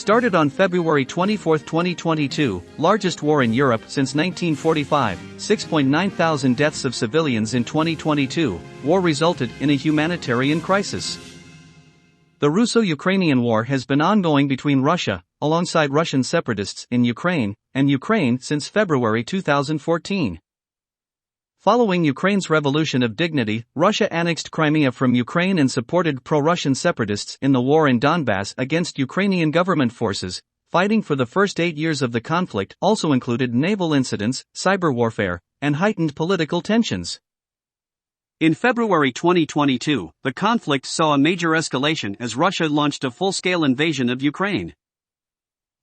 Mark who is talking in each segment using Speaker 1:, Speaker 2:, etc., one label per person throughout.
Speaker 1: Started on February 24, 2022, largest war in Europe since 1945, 6.9 thousand deaths of civilians in 2022, war resulted in a humanitarian crisis. The Russo Ukrainian War has been ongoing between Russia, alongside Russian separatists in Ukraine, and Ukraine since February 2014. Following Ukraine's revolution of dignity, Russia annexed Crimea from Ukraine and supported pro-Russian separatists in the war in Donbass against Ukrainian government forces. Fighting for the first 8 years of the conflict also included naval incidents, cyber warfare, and heightened political tensions. In February 2022, the conflict saw a major escalation as Russia launched a full-scale invasion of Ukraine.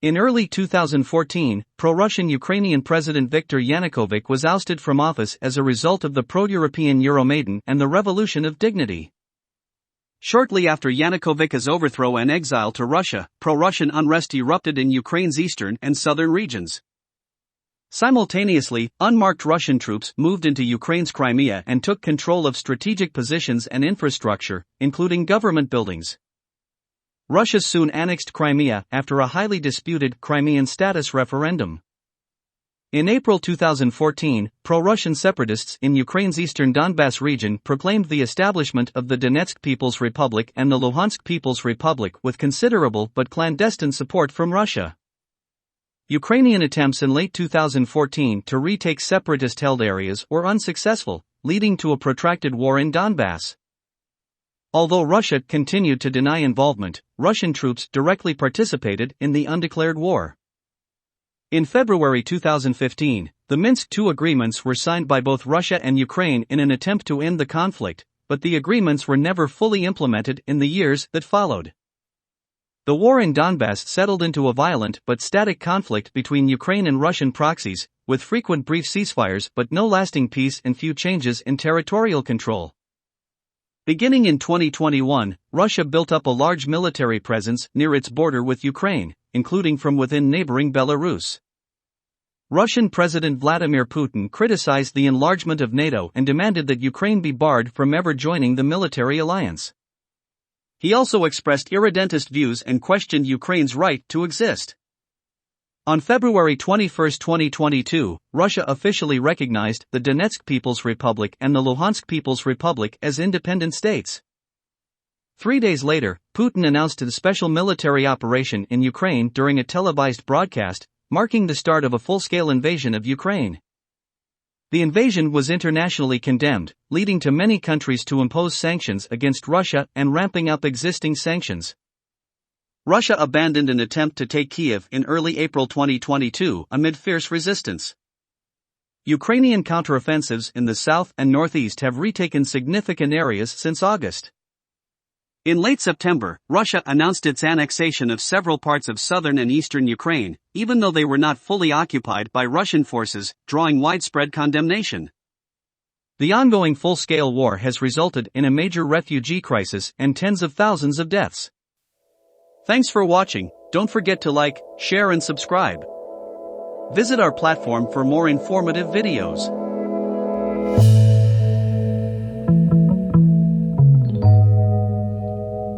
Speaker 1: In early 2014, pro-Russian Ukrainian President Viktor Yanukovych was ousted from office as a result of the pro-European Euromaidan and the Revolution of Dignity. Shortly after Yanukovych's overthrow and exile to Russia, pro-Russian unrest erupted in Ukraine's eastern and southern regions. Simultaneously, unmarked Russian troops moved into Ukraine's Crimea and took control of strategic positions and infrastructure, including government buildings. Russia soon annexed Crimea after a highly disputed Crimean status referendum. In April 2014, pro-Russian separatists in Ukraine's eastern Donbass region proclaimed the establishment of the Donetsk People's Republic and the Luhansk People's Republic with considerable but clandestine support from Russia. Ukrainian attempts in late 2014 to retake separatist-held areas were unsuccessful, leading to a protracted war in Donbass. Although Russia continued to deny involvement, Russian troops directly participated in the undeclared war. In February 2015, the Minsk II agreements were signed by both Russia and Ukraine in an attempt to end the conflict, but the agreements were never fully implemented in the years that followed. The war in Donbass settled into a violent but static conflict between Ukraine and Russian proxies, with frequent brief ceasefires but no lasting peace and few changes in territorial control. Beginning in 2021, Russia built up a large military presence near its border with Ukraine, including from within neighbouring Belarus. Russian President Vladimir Putin criticized the enlargement of NATO and demanded that Ukraine be barred from ever joining the military alliance. He also expressed irredentist views and questioned Ukraine's right to exist. On February 21, 2022, Russia officially recognized the Donetsk People's Republic and the Luhansk People's Republic as independent states. 3 days later, Putin announced a special military operation in Ukraine during a televised broadcast, marking the start of a full-scale invasion of Ukraine. The invasion was internationally condemned, leading to many countries to impose sanctions against Russia and ramping up existing sanctions. Russia abandoned an attempt to take Kiev in early April 2022 amid fierce resistance. Ukrainian counteroffensives in the south and northeast have retaken significant areas since August. In late September, Russia announced its annexation of several parts of southern and eastern Ukraine, even though they were not fully occupied by Russian forces, drawing widespread condemnation. The ongoing full-scale war has resulted in a major refugee crisis and tens of thousands of deaths. Thanks for watching. Don't forget to like, share and subscribe. Visit our platform for more informative videos.